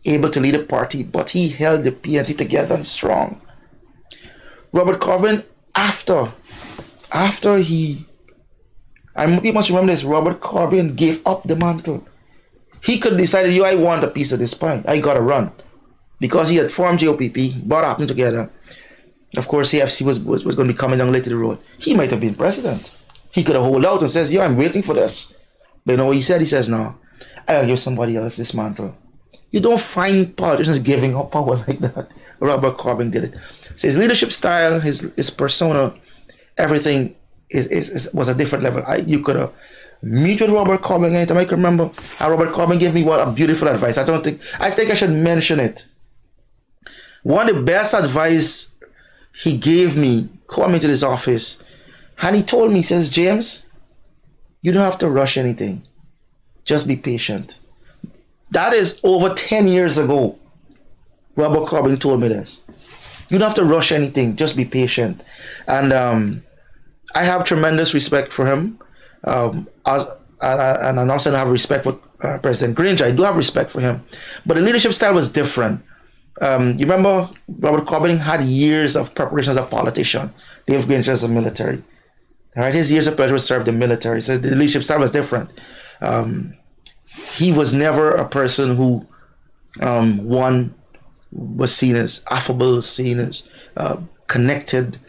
able to lead a party, but he held the PNC together and strong. Robert Corbyn, after you must remember this, Robert Corbyn gave up the mantle. He could decide, I want a piece of this pie. I gotta run. Because he had formed GOPP, brought them together. Of course, CFC was going to be coming down later the road. He might have been president. He could have hold out and says, I'm waiting for this. But you know what he said? He says, no, I'll give somebody else this mantle. You don't find politicians giving up power like that. Robert Corbyn did it. So his leadership style, his persona, everything was a different level. You could have meet with Robert Corbyn anytime. I can remember how Robert Corbyn gave me a beautiful advice. I think I should mention it. One of the best advice he gave me, called me to his office, and he told me, he says, James, you don't have to rush anything. Just be patient. That is over 10 years ago. Robert Corbyn told me this. You don't have to rush anything. Just be patient. And I have tremendous respect for him. And I also have respect for President Granger. I do have respect for him. But the leadership style was different. You remember Robert Corbyn had years of preparation as a politician. David Granger as a military. Right? His years of preparation served the military. So the leadership style was different. He was never a person who was seen as affable, seen as connected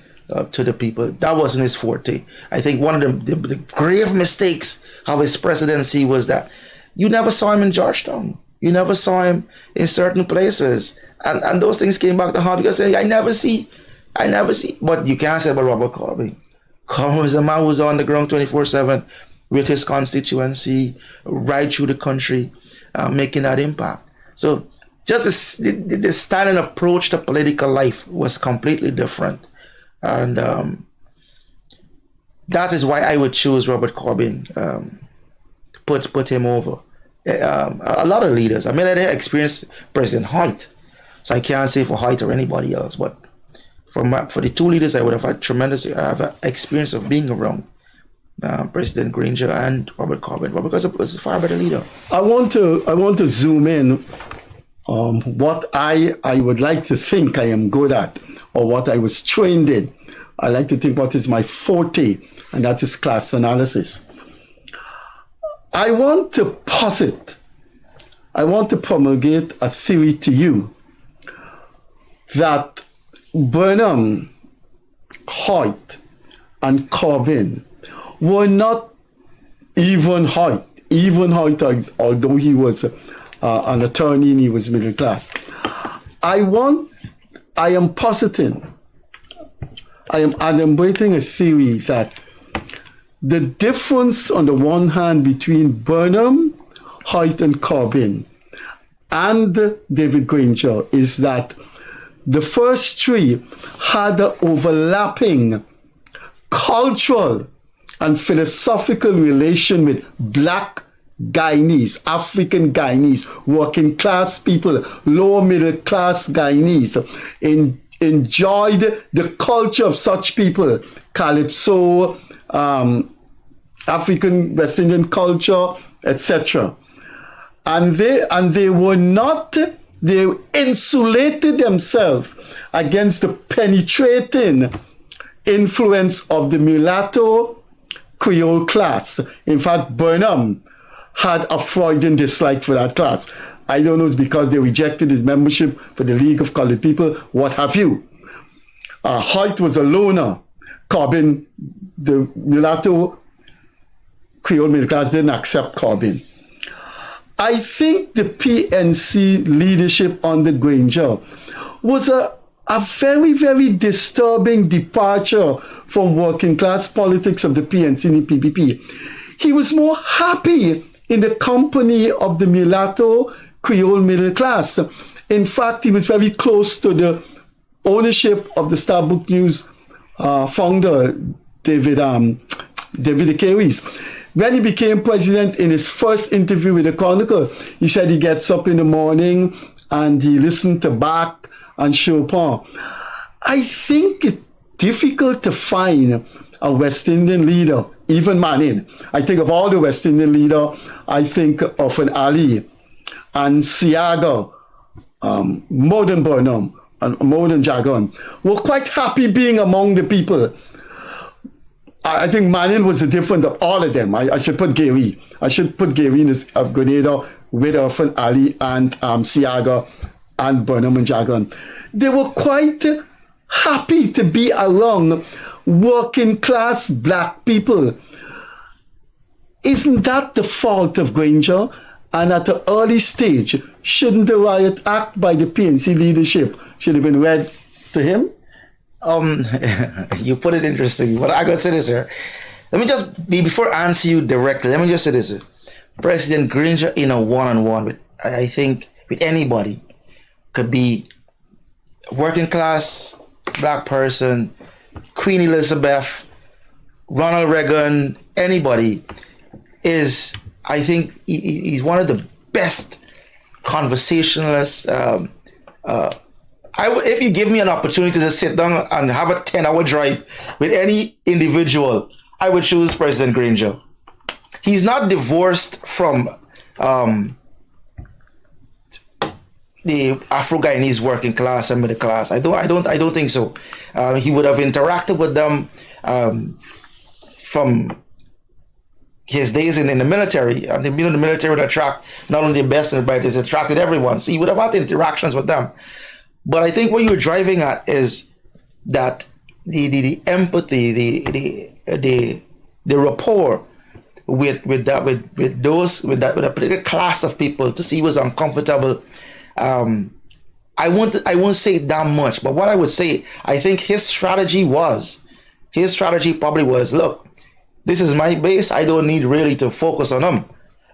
to the people. That wasn't his forte. I think one of the grave mistakes of his presidency was that you never saw him in Georgetown. You never saw him in certain places. And those things came back to haunt because I never see. But you can't say about Robert Corbyn. Corbyn was a man who was on the ground 24/7 with his constituency, right through the country, making that impact. So just the style and approach to political life was completely different. And that is why I would choose Robert Corbyn, put him over. A lot of leaders. I mean, I had experienced President Hoyt, so I can't say for Hoyt or anybody else, but for the two leaders, I would have had tremendous experience of being around President Granger and Robert Corbyn. Robert Corbyn was a far better leader. I want to zoom in on what I would like to think I am good at, or what I was trained in. I like to think what is my forte, and that is class analysis. I want to promulgate a theory to you that Burnham, Hoyt, and Corbyn were not even Hoyt. Even Hoyt, although he was an attorney and he was middle class. I am positing, I am adumbrating a theory that the difference on the one hand between Burnham, Hoyt, and Corbyn and David Granger is that the first three had an overlapping cultural and philosophical relation with Black Guyanese, African Guyanese, working class people, lower middle class Guyanese, enjoyed the culture of such people, Calypso, African West Indian culture, etc. And they were not, they insulated themselves against the penetrating influence of the mulatto Creole class. In fact, Burnham had a Freudian dislike for that class. I don't know, it's because they rejected his membership for the League of Colored People, what have you. Hoyt was a loner. Corbyn, the mulatto Creole middle class, didn't accept Corbyn. I think the PNC leadership under Granger was a very, very disturbing departure from working class politics of the PNC and the PPP. He was more happy in the company of the mulatto Creole middle class. In fact, he was very close to the ownership of the Starbuck News founder, David Akewis. When he became president, in his first interview with the Chronicle, he said he gets up in the morning and he listened to Bach and Chopin. I think it's difficult to find a West Indian leader, even Manning. I think of all the West Indian leaders, I think of an Ali and Siaga modern Burnham and modern Jagon, were quite happy being among the people. I think Manning was the difference of all of them. I should put Gary. I should put Gary in of Grenada with Irfan Ali and Siaga and Burnham and Jagan. They were quite happy to be around working class black people. Isn't that the fault of Granger? And at an early stage, shouldn't the riot act by the PNC leadership should have been read to him? You put it interesting, but I gotta say this here. Let me just before I answer you directly, let me just say this here. President Granger in a one-on-one with, I think, with anybody, could be working class black person, Queen Elizabeth, Ronald Reagan, anybody, is, I think, he's one of the best conversationalists. If you give me an opportunity to sit down and have a 10-hour drive with any individual, I would choose President Granger. He's not divorced from the Afro-Guyanese working class and middle class. I don't think so. He would have interacted with them from his days in the military. The military would attract not only the best and the brightest, it attracted everyone. So he would have had interactions with them. But I think what you're driving at is that the empathy, the rapport with a particular class of people, to see he was uncomfortable. I won't say that much, but what I would say, I think his strategy probably was, look, this is my base. I don't need really to focus on them.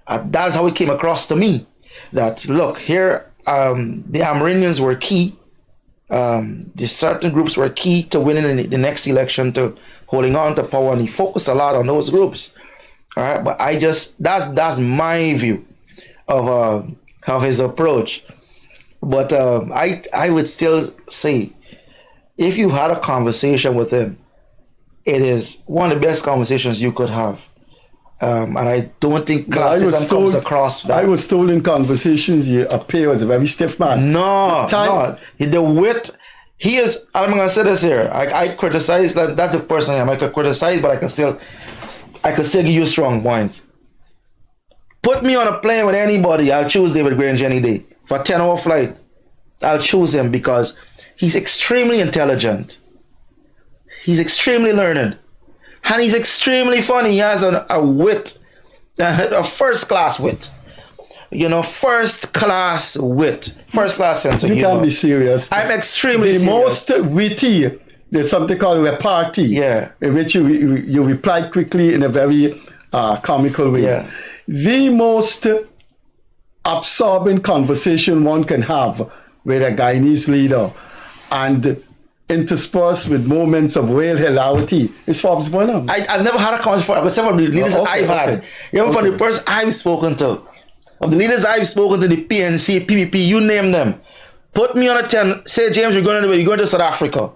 That's how it came across to me. That look here, the Amerindians were key. The certain groups were key to winning the next election, to holding on to power, and he focused a lot on those groups. All right, but that's my view of his approach. But I would still say, if you had a conversation with him, it is one of the best conversations you could have. And I don't think classism comes across that. I was told in conversations you appear as a very stiff man. No. The wit, he is, I'm going to say this here. I criticize, that's the person I am. I could criticize, but I could still give you strong points. Put me on a plane with anybody, I'll choose David Granger any day. For a 10-hour flight, I'll choose him because he's extremely intelligent. He's extremely learned. And he's extremely funny. He has a wit, a first-class wit. First-class wit. First-class sense of humor. You can't be serious. I'm extremely serious. The most witty, there's something called repartee. Yeah. In which you reply quickly in a very comical way. Yeah. The most absorbing conversation one can have with a Guyanese leader and interspersed with moments of real hilarity is Forbes Burnham. I've never had a conversation with some of the leaders I've had. From the person I've spoken to, of the leaders I've spoken to, the PNC, PPP, you name them. Put me on a 10, say, James, you're going to South Africa.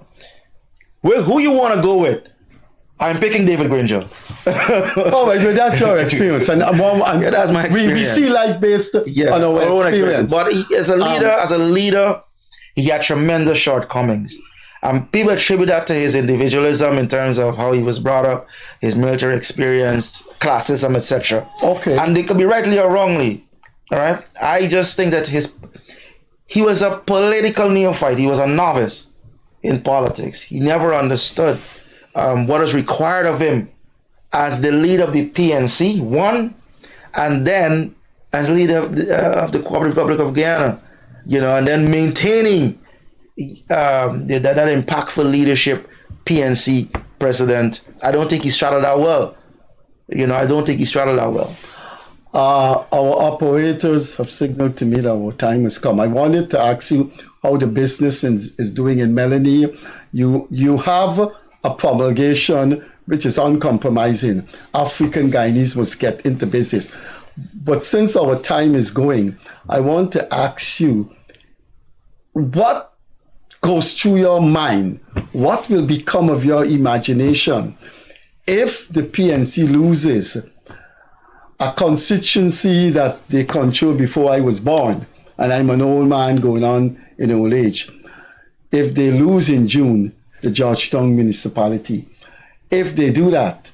Well, who you want to go with? I'm picking David Granger. Oh my God, that's your experience. And that's my experience. We see life based on our own experience. But as a leader, he had tremendous shortcomings. People attribute that to his individualism in terms of how he was brought up, his military experience, classism, etc. Okay. And they could be rightly or wrongly. All right. I just think that he was a political neophyte. He was a novice in politics. He never understood what was required of him as the leader of the PNC, one, and then as leader of the Cooperative Republic of Guyana, and then maintaining that impactful leadership, PNC president. I don't think he straddled that well. I don't think he straddled that well. Our operators have signaled to me that our time has come. I wanted to ask you how the business is doing in Melanie. You have a promulgation which is uncompromising. African Guyanese must get into business. But since our time is going, I want to ask you, what goes through your mind? What will become of your imagination if the PNC loses a constituency that they controlled before I was born, and I'm an old man going on in old age. If they lose in June, the Georgetown municipality, if they do that,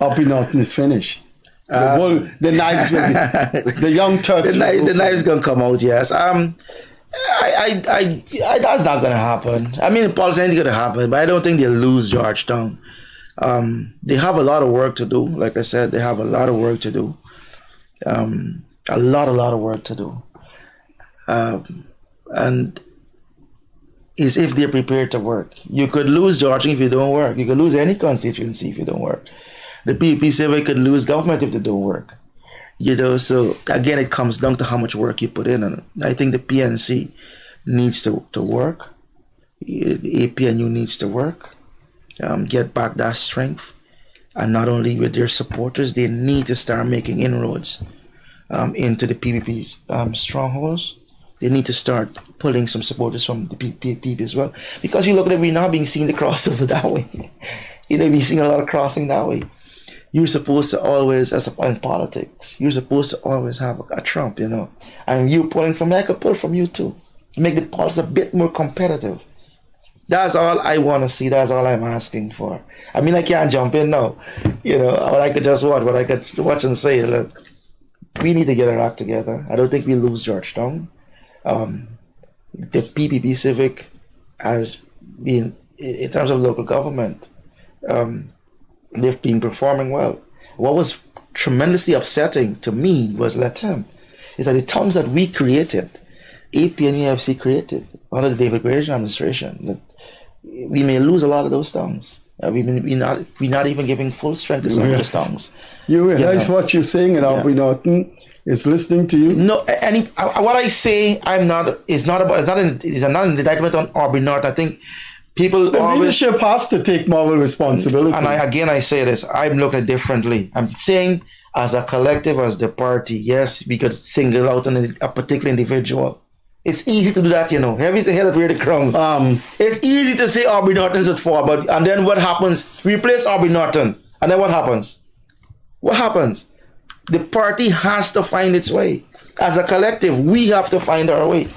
Uppy Norton is finished. The knives will be, the young Turks. The knives gonna come out. Yes. That's not gonna happen. I mean, politics anything gonna happen, but I don't think they'll lose Georgetown. They have a lot of work to do. Like I said, they have a lot of work to do. A lot of work to do. And is if they're prepared to work. You could lose Georgetown if you don't work. You could lose any constituency if you don't work. The PPP survey could lose government if they don't work. So again, it comes down to how much work you put in on it. I think the PNC needs to work. The APNU needs to work. Get back that strength. And not only with their supporters, they need to start making inroads into the PPP's strongholds. They need to start pulling some supporters from the PPP as well. Because you look at it, we're now being seen the crossover that way. We're seeing a lot of crossing that way. You're supposed to always, in politics, you're supposed to always have a trump, And you pulling from me, I could pull from you too. Make the politics a bit more competitive. That's all I want to see. That's all I'm asking for. I mean, I can't jump in now. Or I could just watch. But I could watch and say, look, we need to get our act together. I don't think we lose Georgetown. The PPP Civic has been, in terms of local government, they've been performing well. What was tremendously upsetting to me was Latem, is that the towns that we created, AP and EFC created under the David Grayson administration, that we may lose a lot of those towns. We're not even giving full strength to some of those towns. You realize what you're saying, and Uppy Norton is listening to you. No, what I say, it's not an indictment on Uppy Norton. I think people the leadership has to take moral responsibility. And I say this, I'm looking differently. I'm saying as a collective, as the party, yes, we could single out a particular individual. It's easy to do that, Heavy's the head of the crown. It's easy to say Uppy Norton's at fault, and then what happens? Replace Uppy Norton. And then what happens? What happens? The party has to find its way. As a collective, we have to find our way.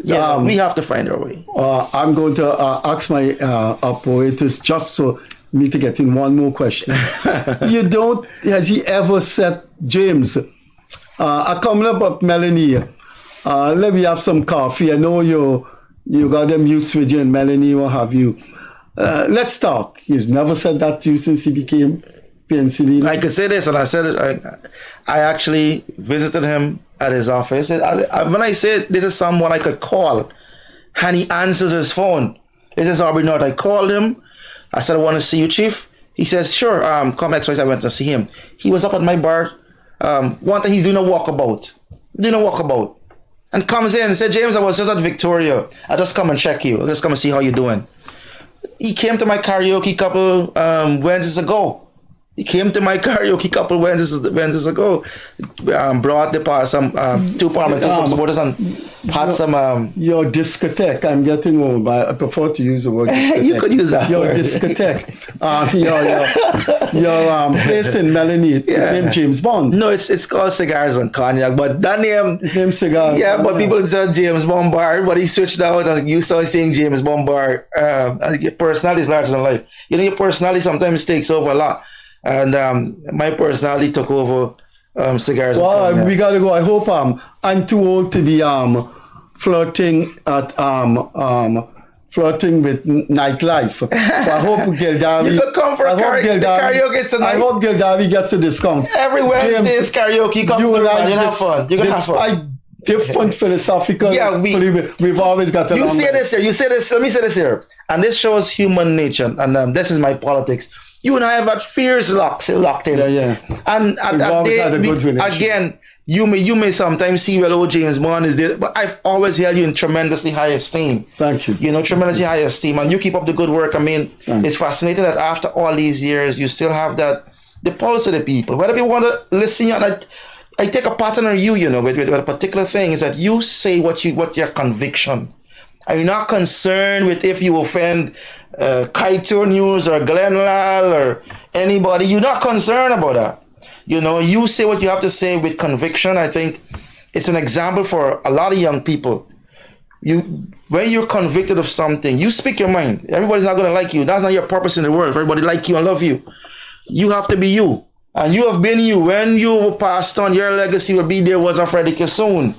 We have to find our way. I'm going to ask my operators just for me to get in one more question. Has he ever said, James, I'm coming up with Melanie, let me have some coffee. I know you got them youths with you and Melanie, what have you. Let's talk. He's never said that to you since he became PNC leader. I could say this, and I said it. I actually visited him at his office. When I said this is someone I could call, and he answers his phone. This is Uppy Norton. I called him. I said, I want to see you, Chief. He says, sure, come X, Y, Z. I went to see him. He was up at my bar. One thing, he's doing a walkabout. And comes in and said, James, I was just at Victoria. I just come and check you. I just come and see how you're doing. He came to my karaoke couple Wednesdays ago. Brought some two parliamentary supporters and had some. Your discotheque. I'm getting old, but I prefer to use the word discotheque. You could use that your word. Discotheque. Your place in Melanie, named James Bond. No, it's called Cigars and Cognac, but that name. Named Cigars. Yeah, but people said James Bond Bar, but he switched out and you saw saying James Bond Bar. And your personality is larger than life. Your personality sometimes takes over a lot. And my personality took over Cigars. Well, we gotta go. I hope I'm too old to be flirting with nightlife. I hope Gildarie. You could come for karaoke tonight. I hope Gildarie gets a discount. Every Wednesday is karaoke. Come through and you have fun. You can have fun. Different philosophical. Yeah, we've always got to. You say this here. You say this. Let me say this here. And this shows human nature. And this is my politics. You and I have had fears locked in. Yeah. And again, you may sometimes see, well, James Bond is there, but I've always held you in tremendously high esteem. Thank you. Tremendously high esteem. And you keep up the good work. I mean, it's fascinating that after all these years, you still have the pulse of the people. Whether you want to listen, and I take a pattern on you, with a particular thing, is that you say what's your conviction. Are you not concerned with if you offend Kaito News or Glenn Lal or anybody? You're not concerned about that. You say what you have to say with conviction. I think it's an example for a lot of young people. When you're convicted of something, you speak your mind. Everybody's not going to like you. That's not your purpose in the world. Everybody like you and love you. You have to be you. And you have been you. When you passed on, your legacy will be there was a Freddie Kissoon.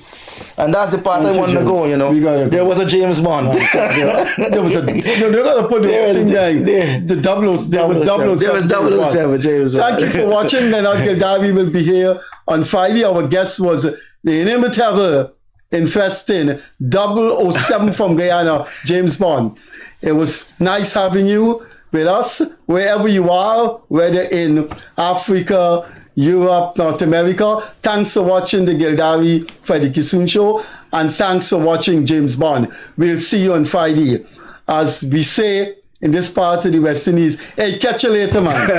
And that's the part I want to go, you know. There was a James Bond. There was a, they're going to put the thing there. The 007. There was 007 James Bond. Thank you for watching. Leonard Gildarie will be here on Friday. Our guest was the inimitable, interesting 007 from Guyana, James Bond. It was nice having you with us, wherever you are, whether in Africa, Europe, North America. Thanks for watching the Gildarie Freddie Kissoon Show, and thanks for watching James Bond. We'll see you on Friday. As we say in this part of the West Indies, hey, catch you later, man.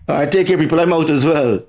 All right, take care, people. I'm out as well.